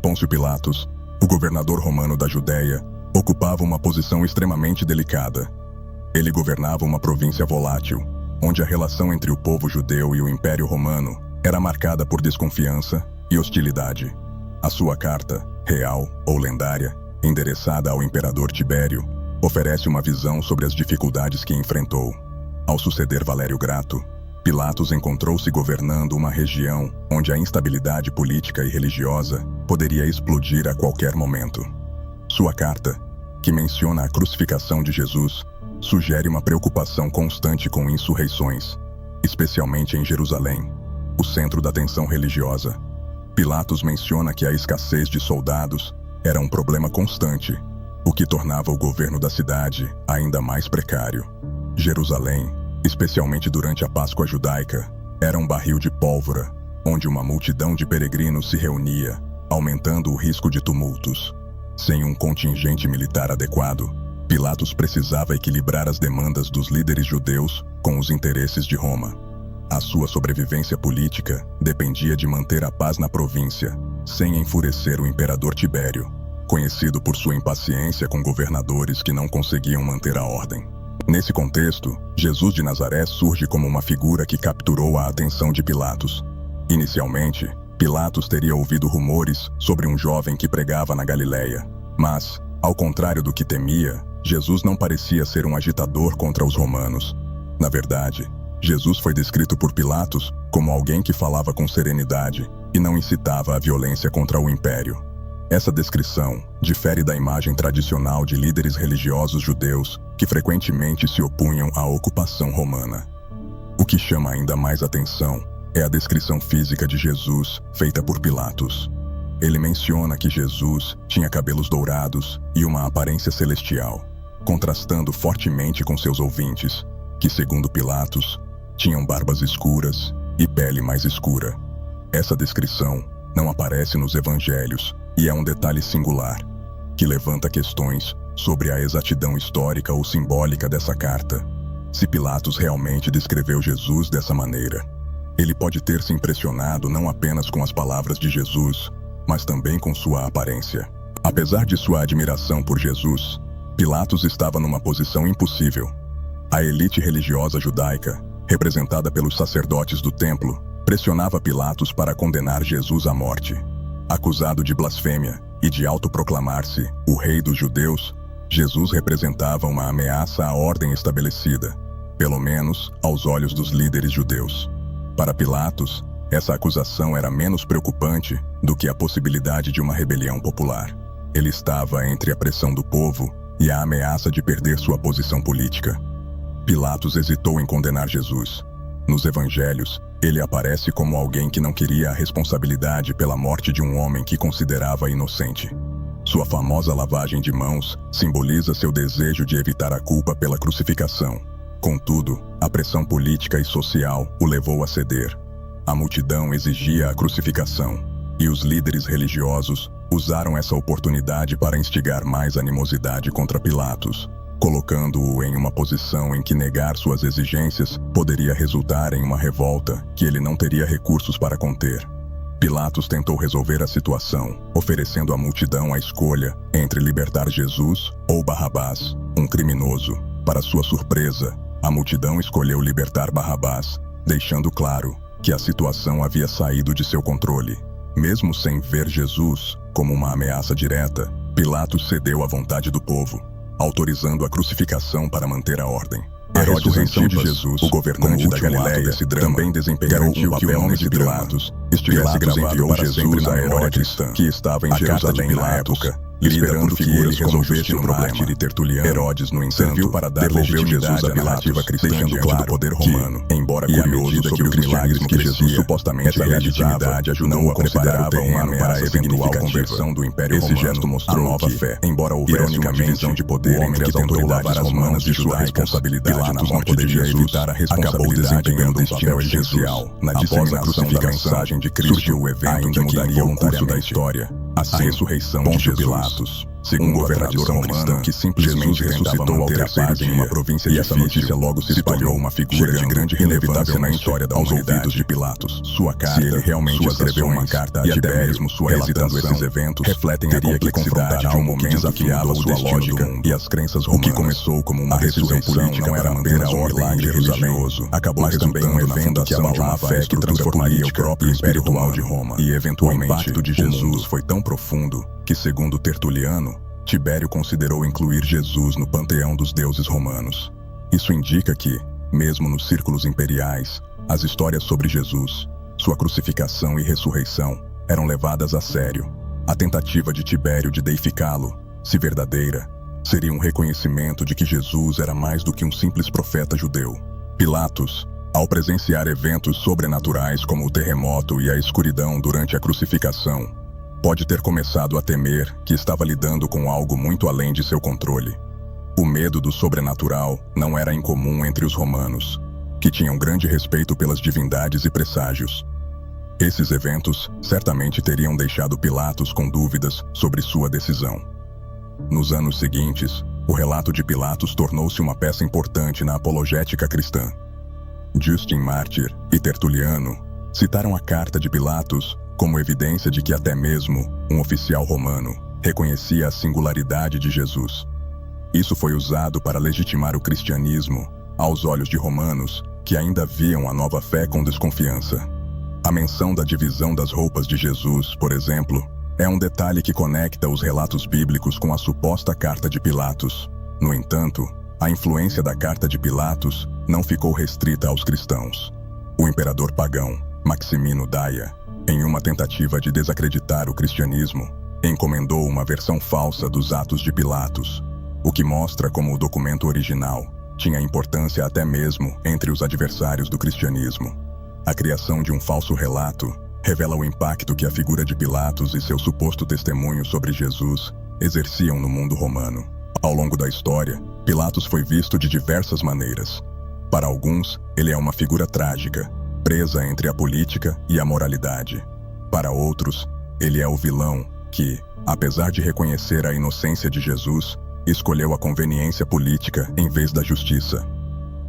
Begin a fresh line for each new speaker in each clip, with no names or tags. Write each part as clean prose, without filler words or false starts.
Pôncio Pilatos, o governador romano da Judéia, ocupava uma posição extremamente delicada. Ele governava uma província volátil, onde a relação entre o povo judeu e o Império Romano era marcada por desconfiança e hostilidade. A sua carta, real ou lendária, endereçada ao imperador Tibério, oferece uma visão sobre as dificuldades que enfrentou. Ao suceder Valério Grato, Pilatos encontrou-se governando uma região onde a instabilidade política e religiosa poderia explodir a qualquer momento. Sua carta, que menciona a crucificação de Jesus, sugere uma preocupação constante com insurreições, especialmente em Jerusalém, o centro da tensão religiosa. Pilatos menciona que a escassez de soldados era um problema constante, o que tornava o governo da cidade ainda mais precário. Jerusalém, especialmente durante a Páscoa judaica, era um barril de pólvora, onde uma multidão de peregrinos se reunia, aumentando o risco de tumultos. Sem um contingente militar adequado, Pilatos precisava equilibrar as demandas dos líderes judeus com os interesses de Roma. A sua sobrevivência política dependia de manter a paz na província, sem enfurecer o imperador Tibério, conhecido por sua impaciência com governadores que não conseguiam manter a ordem. Nesse contexto, Jesus de Nazaré surge como uma figura que capturou a atenção de Pilatos. Inicialmente, Pilatos teria ouvido rumores sobre um jovem que pregava na Galileia, mas, ao contrário do que temia, Jesus não parecia ser um agitador contra os romanos. Na verdade, Jesus foi descrito por Pilatos como alguém que falava com serenidade e não incitava a violência contra o império. Essa descrição difere da imagem tradicional de líderes religiosos judeus que frequentemente se opunham à ocupação romana. O que chama ainda mais atenção é a descrição física de Jesus feita por Pilatos. Ele menciona que Jesus tinha cabelos dourados e uma aparência celestial, contrastando fortemente com seus ouvintes, que, segundo Pilatos, tinham barbas escuras e pele mais escura. Essa descrição não aparece nos evangelhos e é um detalhe singular, que levanta questões sobre a exatidão histórica ou simbólica dessa carta. Se Pilatos realmente descreveu Jesus dessa maneira, ele pode ter se impressionado não apenas com as palavras de Jesus, mas também com sua aparência. Apesar de sua admiração por Jesus, Pilatos estava numa posição impossível. A elite religiosa judaica, representada pelos sacerdotes do templo, pressionava Pilatos para condenar Jesus à morte. Acusado de blasfêmia e de autoproclamar-se o rei dos judeus, Jesus representava uma ameaça à ordem estabelecida, pelo menos aos olhos dos líderes judeus. Para Pilatos, essa acusação era menos preocupante do que a possibilidade de uma rebelião popular. Ele estava entre a pressão do povo e a ameaça de perder sua posição política. Pilatos hesitou em condenar Jesus. Nos evangelhos, ele aparece como alguém que não queria a responsabilidade pela morte de um homem que considerava inocente. Sua famosa lavagem de mãos simboliza seu desejo de evitar a culpa pela crucificação. Contudo, a pressão política e social o levou a ceder. A multidão exigia a crucificação, e os líderes religiosos usaram essa oportunidade para instigar mais animosidade contra Pilatos, colocando-o em uma posição em que negar suas exigências poderia resultar em uma revolta que ele não teria recursos para conter. Pilatos tentou resolver a situação, oferecendo à multidão a escolha entre libertar Jesus ou Barrabás, um criminoso. Para sua surpresa, a multidão escolheu libertar Barrabás, deixando claro que a situação havia saído de seu controle. Mesmo sem ver Jesus como uma ameaça direta, Pilatos cedeu à vontade do povo, autorizando a crucificação para manter a ordem. A ressurreição de Jesus, o governante da Galileia, também desempenhou um papel nesse Pilatos. Pilatos enviou Jesus a Herodes, que estava em Jerusalém na época, esperando que ele resolvesse o problema. Herodes, no entanto, serviu para dar legitimidade à narrativa cristã diante do poder romano, embora curioso sobre os milagres que Jesus supostamente realizava, não o considerava uma ameaça para a eventual conversão do Império Romano. Esse gesto mostrou que, embora houvesse uma divisão de poder entre as autoridades romanas e sua responsabilidade na morte de Jesus, acabou desempenhando um papel essencial na disseminação da mensagem de Cristo, surgiu o evento que mudaria o curso da história, a ressurreição de Jesus. segundo a tradição cristã, que simplesmente ressuscitou ao terceiro dia em uma província e essa notícia logo se espalhou uma figura de grande relevância na história da humanidade. Aos ouvidos de Pilatos, sua carta, se ele realmente escreveu uma carta a Tibério, mesmo sua relatando esses eventos, refletem a complexidade de um momento que desafiava sua lógica e as crenças romanas. O que começou como uma ressurreição política não era apenas um milagre religioso, acabou resultando um evento que abalava a fé que transformaria o próprio espiritual de Roma. E eventualmente, o impacto de Jesus foi tão profundo que, segundo Tertuliano, Tibério considerou incluir Jesus no panteão dos deuses romanos. Isso indica que, mesmo nos círculos imperiais, as histórias sobre Jesus, sua crucificação e ressurreição eram levadas a sério. A tentativa de Tibério de deificá-lo, se verdadeira, seria um reconhecimento de que Jesus era mais do que um simples profeta judeu. Pilatos, ao presenciar eventos sobrenaturais como o terremoto e a escuridão durante a crucificação, pode ter começado a temer que estava lidando com algo muito além de seu controle. O medo do sobrenatural não era incomum entre os romanos, que tinham grande respeito pelas divindades e presságios. Esses eventos certamente teriam deixado Pilatos com dúvidas sobre sua decisão. Nos anos seguintes, o relato de Pilatos tornou-se uma peça importante na apologética cristã. Justin Martyr e Tertuliano citaram a carta de Pilatos como evidência de que até mesmo um oficial romano reconhecia a singularidade de Jesus. Isso foi usado para legitimar o cristianismo aos olhos de romanos que ainda viam a nova fé com desconfiança. A menção da divisão das roupas de Jesus, por exemplo, é um detalhe que conecta os relatos bíblicos com a suposta carta de Pilatos. No entanto, a influência da carta de Pilatos não ficou restrita aos cristãos. O imperador pagão, Maximino Daia, em uma tentativa de desacreditar o cristianismo, encomendou uma versão falsa dos Atos de Pilatos, o que mostra como o documento original tinha importância até mesmo entre os adversários do cristianismo. A criação de um falso relato revela o impacto que a figura de Pilatos e seu suposto testemunho sobre Jesus exerciam no mundo romano. Ao longo da história, Pilatos foi visto de diversas maneiras. Para alguns, ele é uma figura trágica, presa entre a política e a moralidade. Para outros, ele é o vilão que, apesar de reconhecer a inocência de Jesus, escolheu a conveniência política em vez da justiça.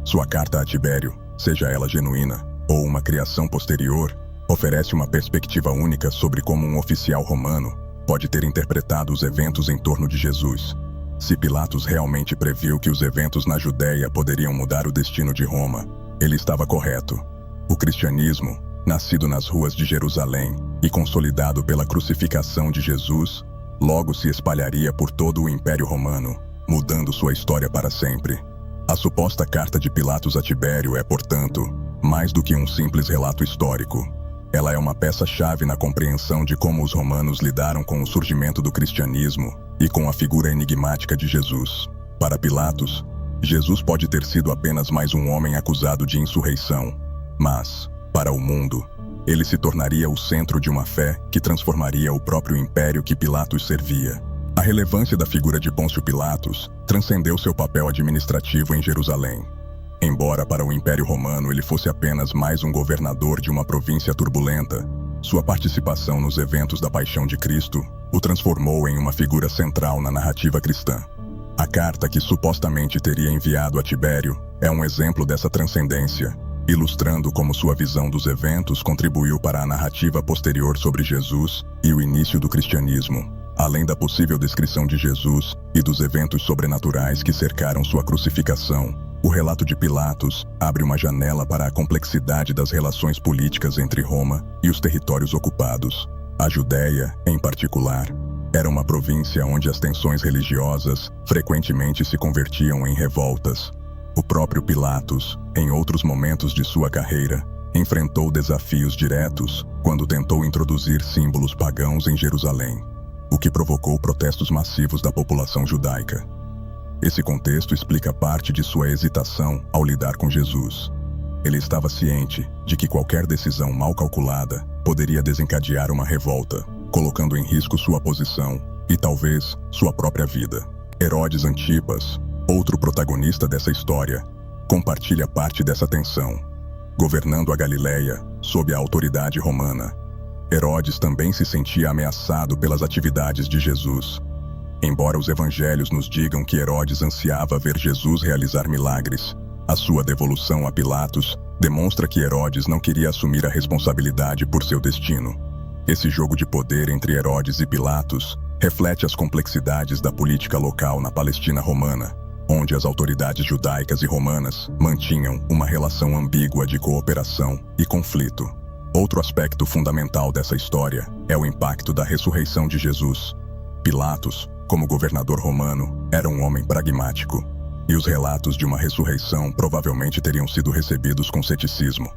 Sua carta a Tibério, seja ela genuína ou uma criação posterior, oferece uma perspectiva única sobre como um oficial romano pode ter interpretado os eventos em torno de Jesus. Se Pilatos realmente previu que os eventos na Judéia poderiam mudar o destino de Roma, ele estava correto. O cristianismo, nascido nas ruas de Jerusalém e consolidado pela crucificação de Jesus, logo se espalharia por todo o Império Romano, mudando sua história para sempre. A suposta carta de Pilatos a Tibério é, portanto, mais do que um simples relato histórico. Ela é uma peça-chave na compreensão de como os romanos lidaram com o surgimento do cristianismo e com a figura enigmática de Jesus. Para Pilatos, Jesus pode ter sido apenas mais um homem acusado de insurreição, mas, para o mundo, ele se tornaria o centro de uma fé que transformaria o próprio império que Pilatos servia. A relevância da figura de Pôncio Pilatos transcendeu seu papel administrativo em Jerusalém. Embora para o Império Romano ele fosse apenas mais um governador de uma província turbulenta, sua participação nos eventos da Paixão de Cristo o transformou em uma figura central na narrativa cristã. A carta que supostamente teria enviado a Tibério é um exemplo dessa transcendência, ilustrando como sua visão dos eventos contribuiu para a narrativa posterior sobre Jesus e o início do cristianismo. Além da possível descrição de Jesus e dos eventos sobrenaturais que cercaram sua crucificação, o relato de Pilatos abre uma janela para a complexidade das relações políticas entre Roma e os territórios ocupados. A Judéia, em particular, era uma província onde as tensões religiosas frequentemente se convertiam em revoltas. O próprio Pilatos, em outros momentos de sua carreira, enfrentou desafios diretos quando tentou introduzir símbolos pagãos em Jerusalém, o que provocou protestos massivos da população judaica. Esse contexto explica parte de sua hesitação ao lidar com Jesus. Ele estava ciente de que qualquer decisão mal calculada poderia desencadear uma revolta, colocando em risco sua posição e talvez sua própria vida. Herodes Antipas, outro protagonista dessa história, compartilha parte dessa tensão. Governando a Galileia sob a autoridade romana, Herodes também se sentia ameaçado pelas atividades de Jesus. Embora os evangelhos nos digam que Herodes ansiava ver Jesus realizar milagres, a sua devolução a Pilatos demonstra que Herodes não queria assumir a responsabilidade por seu destino. Esse jogo de poder entre Herodes e Pilatos reflete as complexidades da política local na Palestina romana, onde as autoridades judaicas e romanas mantinham uma relação ambígua de cooperação e conflito. Outro aspecto fundamental dessa história é o impacto da ressurreição de Jesus. Pilatos, como governador romano, era um homem pragmático, e os relatos de uma ressurreição provavelmente teriam sido recebidos com ceticismo.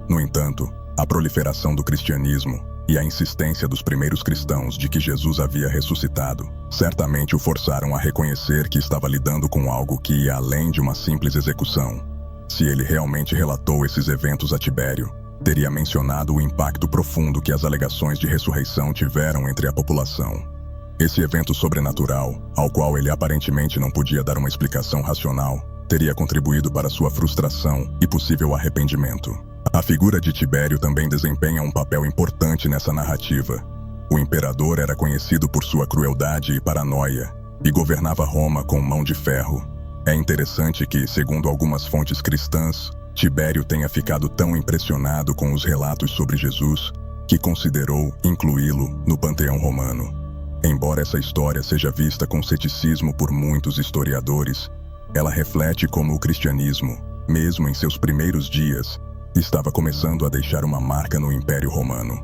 No entanto, a proliferação do cristianismo e a insistência dos primeiros cristãos de que Jesus havia ressuscitado certamente o forçaram a reconhecer que estava lidando com algo que ia além de uma simples execução. Se ele realmente relatou esses eventos a Tibério, teria mencionado o impacto profundo que as alegações de ressurreição tiveram entre a população. Esse evento sobrenatural, ao qual ele aparentemente não podia dar uma explicação racional, teria contribuído para sua frustração e possível arrependimento. A figura de Tibério também desempenha um papel importante nessa narrativa. O imperador era conhecido por sua crueldade e paranoia, e governava Roma com mão de ferro. É interessante que, segundo algumas fontes cristãs, Tibério tenha ficado tão impressionado com os relatos sobre Jesus que considerou incluí-lo no panteão romano. Embora essa história seja vista com ceticismo por muitos historiadores, ela reflete como o cristianismo, mesmo em seus primeiros dias, estava começando a deixar uma marca no Império Romano.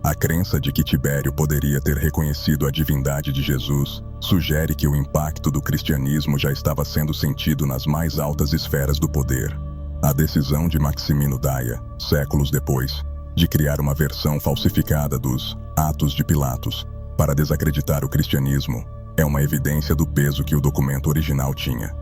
A crença de que Tibério poderia ter reconhecido a divindade de Jesus sugere que o impacto do cristianismo já estava sendo sentido nas mais altas esferas do poder. A decisão de Maximino Daia, séculos depois, de criar uma versão falsificada dos Atos de Pilatos para desacreditar o cristianismo é uma evidência do peso que o documento original tinha.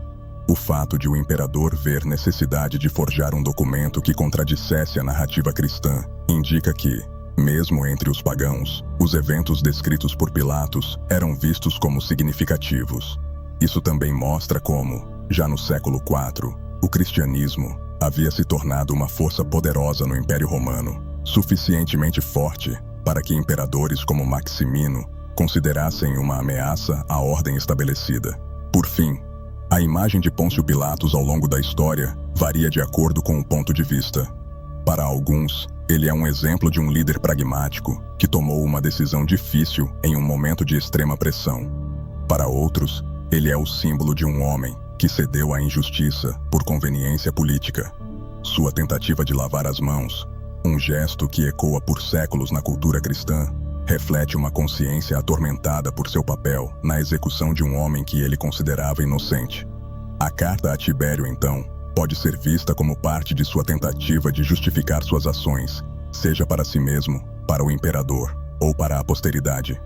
O fato de o imperador ver necessidade de forjar um documento que contradissesse a narrativa cristã indica que, mesmo entre os pagãos, os eventos descritos por Pilatos eram vistos como significativos. Isso também mostra como, já no século IV, o cristianismo havia se tornado uma força poderosa no Império Romano, suficientemente forte para que imperadores como Maximino considerassem uma ameaça à ordem estabelecida. Por fim, a imagem de Pôncio Pilatos ao longo da história varia de acordo com o ponto de vista. Para alguns, ele é um exemplo de um líder pragmático que tomou uma decisão difícil em um momento de extrema pressão. Para outros, ele é o símbolo de um homem que cedeu à injustiça por conveniência política. Sua tentativa de lavar as mãos, um gesto que ecoa por séculos na cultura cristã, reflete uma consciência atormentada por seu papel na execução de um homem que ele considerava inocente. A carta a Tibério, então, pode ser vista como parte de sua tentativa de justificar suas ações, seja para si mesmo, para o imperador ou para a posteridade.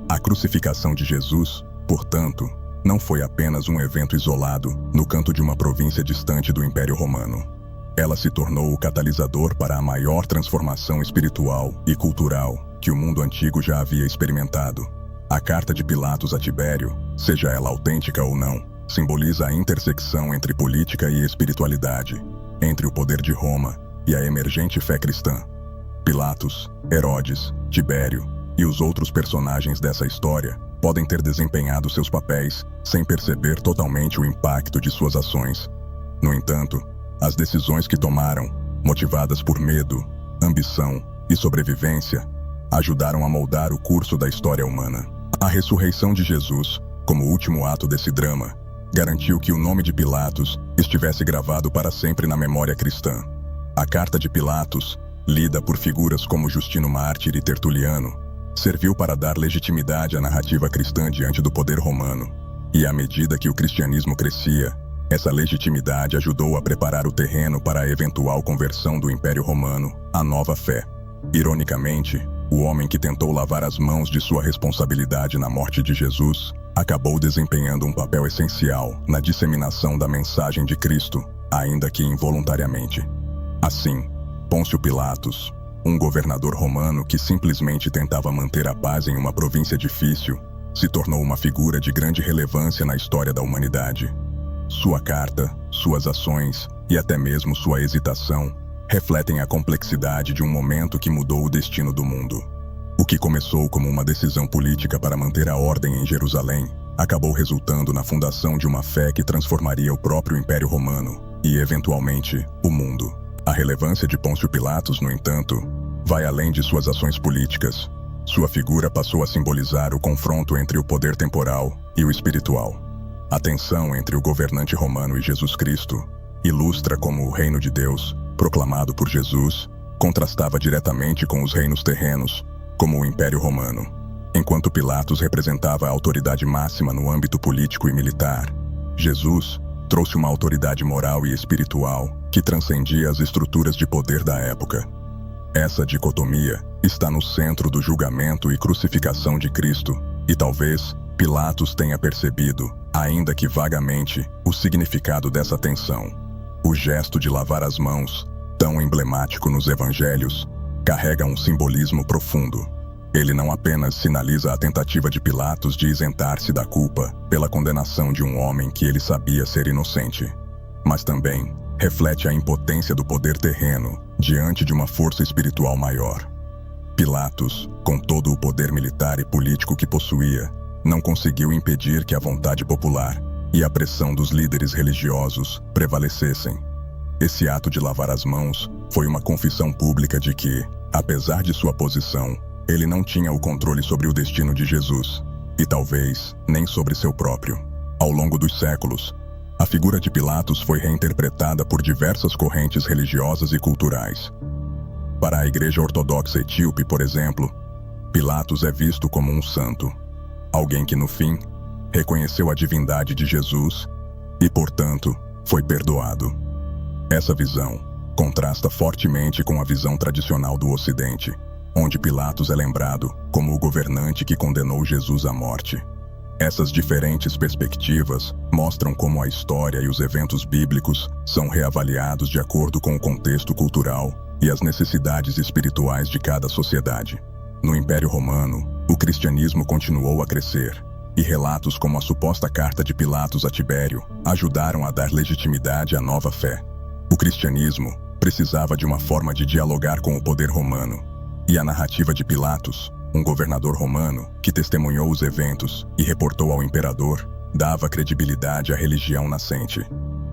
A crucificação de Jesus, portanto, não foi apenas um evento isolado no canto de uma província distante do Império Romano. Ela se tornou o catalisador para a maior transformação espiritual e cultural que o mundo antigo já havia experimentado. A carta de Pilatos a Tibério, seja ela autêntica ou não, simboliza a intersecção entre política e espiritualidade, entre o poder de Roma e a emergente fé cristã. Pilatos, Herodes, Tibério e os outros personagens dessa história podem ter desempenhado seus papéis sem perceber totalmente o impacto de suas ações. No entanto, as decisões que tomaram, motivadas por medo, ambição e sobrevivência, ajudaram a moldar o curso da história humana. A ressurreição de Jesus, como último ato desse drama, garantiu que o nome de Pilatos estivesse gravado para sempre na memória cristã. A carta de Pilatos, lida por figuras como Justino Mártir e Tertuliano, serviu para dar legitimidade à narrativa cristã diante do poder romano. E à medida que o cristianismo crescia, essa legitimidade ajudou a preparar o terreno para a eventual conversão do Império Romano à nova fé. Ironicamente, o homem que tentou lavar as mãos de sua responsabilidade na morte de Jesus acabou desempenhando um papel essencial na disseminação da mensagem de Cristo, ainda que involuntariamente. Assim, Pôncio Pilatos, um governador romano que simplesmente tentava manter a paz em uma província difícil, se tornou uma figura de grande relevância na história da humanidade. Sua carta, suas ações e até mesmo sua hesitação refletem a complexidade de um momento que mudou o destino do mundo. O que começou como uma decisão política para manter a ordem em Jerusalém, acabou resultando na fundação de uma fé que transformaria o próprio Império Romano e, eventualmente, o mundo. A relevância de Pôncio Pilatos, no entanto, vai além de suas ações políticas. Sua figura passou a simbolizar o confronto entre o poder temporal e o espiritual. A tensão entre o governante romano e Jesus Cristo ilustra como o reino de Deus, proclamado por Jesus, contrastava diretamente com os reinos terrenos, como o Império Romano. Enquanto Pilatos representava a autoridade máxima no âmbito político e militar, Jesus trouxe uma autoridade moral e espiritual que transcendia as estruturas de poder da época. Essa dicotomia está no centro do julgamento e crucificação de Cristo, e talvez Pilatos tenha percebido, ainda que vagamente, o significado dessa tensão. O gesto de lavar as mãos, tão emblemático nos evangelhos, carrega um simbolismo profundo. Ele não apenas sinaliza a tentativa de Pilatos de isentar-se da culpa pela condenação de um homem que ele sabia ser inocente, mas também reflete a impotência do poder terreno diante de uma força espiritual maior. Pilatos, com todo o poder militar e político que possuía, não conseguiu impedir que a vontade popular e a pressão dos líderes religiosos prevalecessem. Esse ato de lavar as mãos foi uma confissão pública de que, apesar de sua posição, ele não tinha o controle sobre o destino de Jesus, e talvez nem sobre seu próprio. Ao longo dos séculos, a figura de Pilatos foi reinterpretada por diversas correntes religiosas e culturais. Para a Igreja Ortodoxa Etíope, por exemplo, Pilatos é visto como um santo, alguém que, no fim, reconheceu a divindade de Jesus e, portanto, foi perdoado. Essa visão contrasta fortemente com a visão tradicional do Ocidente, onde Pilatos é lembrado como o governante que condenou Jesus à morte. Essas diferentes perspectivas mostram como a história e os eventos bíblicos são reavaliados de acordo com o contexto cultural e as necessidades espirituais de cada sociedade. No Império Romano, o cristianismo continuou a crescer, e relatos como a suposta carta de Pilatos a Tibério ajudaram a dar legitimidade à nova fé. O cristianismo precisava de uma forma de dialogar com o poder romano, e a narrativa de Pilatos, um governador romano que testemunhou os eventos e reportou ao imperador, dava credibilidade à religião nascente.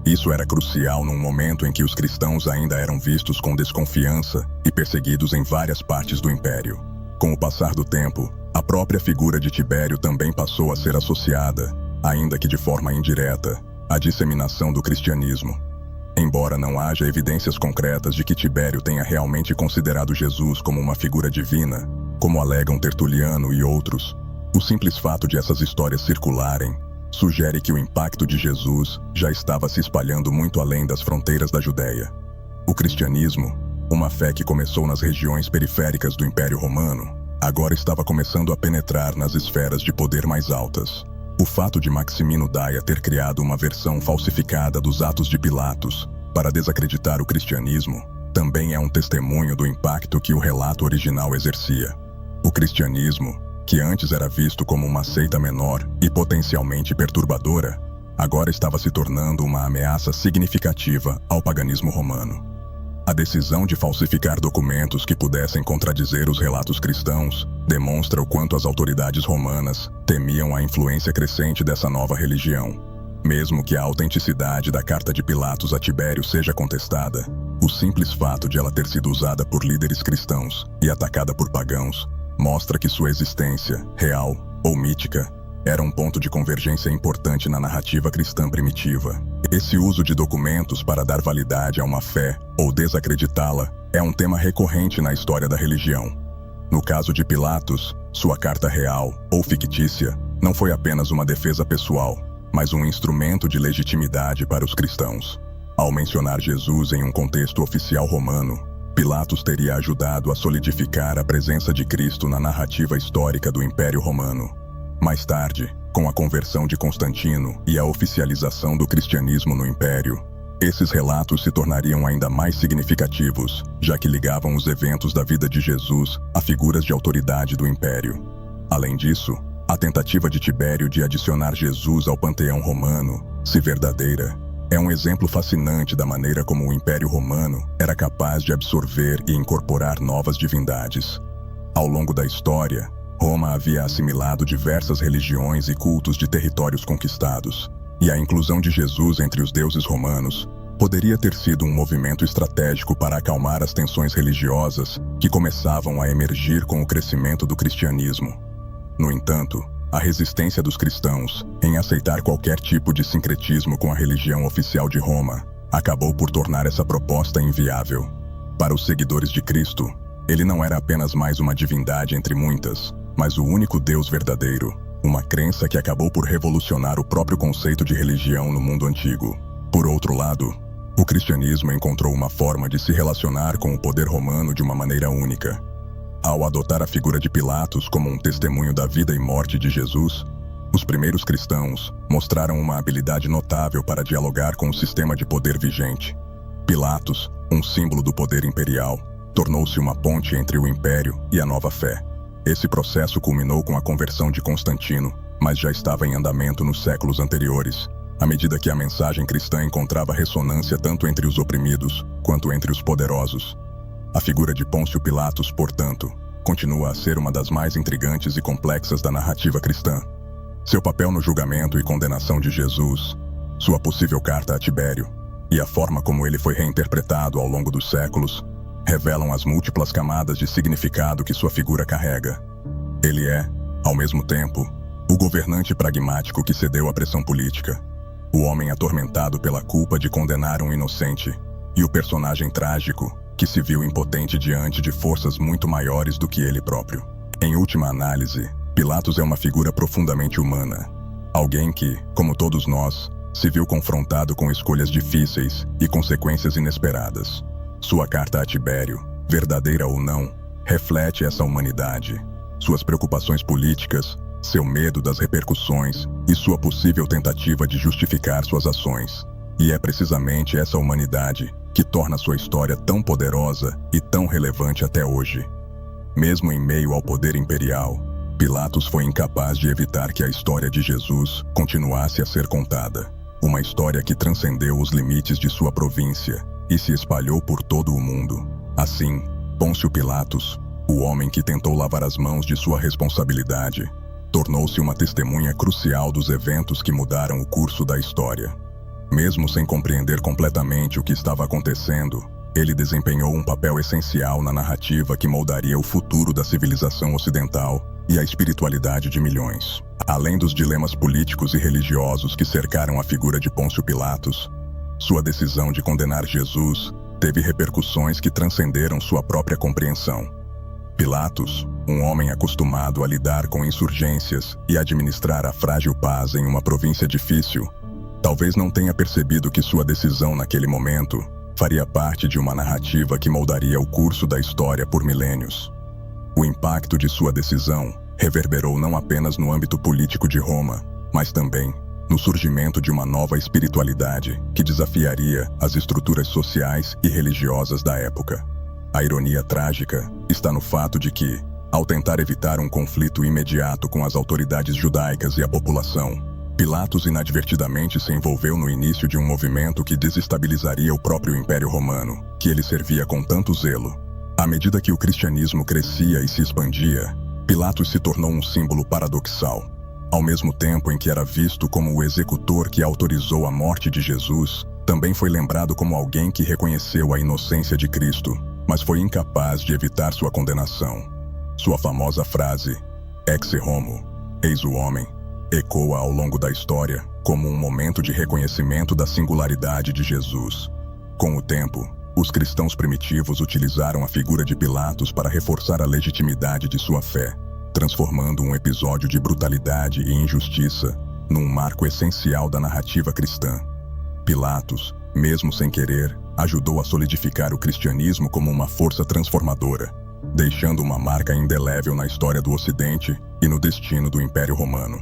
Isso era crucial num momento em que os cristãos ainda eram vistos com desconfiança e perseguidos em várias partes do império. Com o passar do tempo, a própria figura de Tibério também passou a ser associada, ainda que de forma indireta, à disseminação do cristianismo. Embora não haja evidências concretas de que Tibério tenha realmente considerado Jesus como uma figura divina, como alegam Tertuliano e outros, o simples fato de essas histórias circularem sugere que o impacto de Jesus já estava se espalhando muito além das fronteiras da Judéia. O cristianismo, uma fé que começou nas regiões periféricas do Império Romano, agora estava começando a penetrar nas esferas de poder mais altas. O fato de Maximino Daia ter criado uma versão falsificada dos Atos de Pilatos para desacreditar o cristianismo também é um testemunho do impacto que o relato original exercia. O cristianismo, que antes era visto como uma seita menor e potencialmente perturbadora, agora estava se tornando uma ameaça significativa ao paganismo romano. A decisão de falsificar documentos que pudessem contradizer os relatos cristãos demonstra o quanto as autoridades romanas temiam a influência crescente dessa nova religião. Mesmo que a autenticidade da carta de Pilatos a Tibério seja contestada, o simples fato de ela ter sido usada por líderes cristãos e atacada por pagãos mostra que sua existência, real ou mítica, era um ponto de convergência importante na narrativa cristã primitiva. Esse uso de documentos para dar validade a uma fé ou desacreditá-la é um tema recorrente na história da religião. No caso de Pilatos, sua carta real ou fictícia não foi apenas uma defesa pessoal, mas um instrumento de legitimidade para os cristãos. Ao mencionar Jesus em um contexto oficial romano, Pilatos teria ajudado a solidificar a presença de Cristo na narrativa histórica do Império Romano. Mais tarde, com a conversão de Constantino e a oficialização do cristianismo no Império, esses relatos se tornariam ainda mais significativos, já que ligavam os eventos da vida de Jesus a figuras de autoridade do Império. Além disso, a tentativa de Tibério de adicionar Jesus ao panteão romano, se verdadeira, é um exemplo fascinante da maneira como o Império Romano era capaz de absorver e incorporar novas divindades. Ao longo da história, Roma havia assimilado diversas religiões e cultos de territórios conquistados, e a inclusão de Jesus entre os deuses romanos poderia ter sido um movimento estratégico para acalmar as tensões religiosas que começavam a emergir com o crescimento do cristianismo. No entanto, a resistência dos cristãos em aceitar qualquer tipo de sincretismo com a religião oficial de Roma acabou por tornar essa proposta inviável. Para os seguidores de Cristo, ele não era apenas mais uma divindade entre muitas, mas o único Deus verdadeiro, uma crença que acabou por revolucionar o próprio conceito de religião no mundo antigo. Por outro lado, o cristianismo encontrou uma forma de se relacionar com o poder romano de uma maneira única. Ao adotar a figura de Pilatos como um testemunho da vida e morte de Jesus, os primeiros cristãos mostraram uma habilidade notável para dialogar com o sistema de poder vigente. Pilatos, um símbolo do poder imperial, tornou-se uma ponte entre o império e a nova fé. Esse processo culminou com a conversão de Constantino, mas já estava em andamento nos séculos anteriores, à medida que a mensagem cristã encontrava ressonância tanto entre os oprimidos quanto entre os poderosos. A figura de Pôncio Pilatos, portanto, continua a ser uma das mais intrigantes e complexas da narrativa cristã. Seu papel no julgamento e condenação de Jesus, sua possível carta a Tibério e a forma como ele foi reinterpretado ao longo dos séculos revelam as múltiplas camadas de significado que sua figura carrega. Ele é, ao mesmo tempo, o governante pragmático que cedeu à pressão política, o homem atormentado pela culpa de condenar um inocente, e o personagem trágico que se viu impotente diante de forças muito maiores do que ele próprio. Em última análise, Pilatos é uma figura profundamente humana. Alguém que, como todos nós, se viu confrontado com escolhas difíceis e consequências inesperadas. Sua carta a Tibério, verdadeira ou não, reflete essa humanidade. Suas preocupações políticas, seu medo das repercussões e sua possível tentativa de justificar suas ações. E é precisamente essa humanidade que torna sua história tão poderosa e tão relevante até hoje. Mesmo em meio ao poder imperial, Pilatos foi incapaz de evitar que a história de Jesus continuasse a ser contada. Uma história que transcendeu os limites de sua província e se espalhou por todo o mundo. Assim, Pôncio Pilatos, o homem que tentou lavar as mãos de sua responsabilidade, tornou-se uma testemunha crucial dos eventos que mudaram o curso da história. Mesmo sem compreender completamente o que estava acontecendo, ele desempenhou um papel essencial na narrativa que moldaria o futuro da civilização ocidental e a espiritualidade de milhões. Além dos dilemas políticos e religiosos que cercaram a figura de Pôncio Pilatos, sua decisão de condenar Jesus teve repercussões que transcenderam sua própria compreensão. Pilatos, um homem acostumado a lidar com insurgências e administrar a frágil paz em uma província difícil, talvez não tenha percebido que sua decisão naquele momento faria parte de uma narrativa que moldaria o curso da história por milênios. O impacto de sua decisão reverberou não apenas no âmbito político de Roma, mas também no surgimento de uma nova espiritualidade que desafiaria as estruturas sociais e religiosas da época. A ironia trágica está no fato de que, ao tentar evitar um conflito imediato com as autoridades judaicas e a população, Pilatos inadvertidamente se envolveu no início de um movimento que desestabilizaria o próprio Império Romano, que ele servia com tanto zelo. À medida que o cristianismo crescia e se expandia, Pilatos se tornou um símbolo paradoxal. Ao mesmo tempo em que era visto como o executor que autorizou a morte de Jesus, também foi lembrado como alguém que reconheceu a inocência de Cristo, mas foi incapaz de evitar sua condenação. Sua famosa frase, ex homo, eis o homem, ecoa ao longo da história como um momento de reconhecimento da singularidade de Jesus. Com o tempo, os cristãos primitivos utilizaram a figura de Pilatos para reforçar a legitimidade de sua fé, transformando um episódio de brutalidade e injustiça num marco essencial da narrativa cristã. Pilatos, mesmo sem querer, ajudou a solidificar o cristianismo como uma força transformadora, deixando uma marca indelével na história do Ocidente e no destino do Império Romano.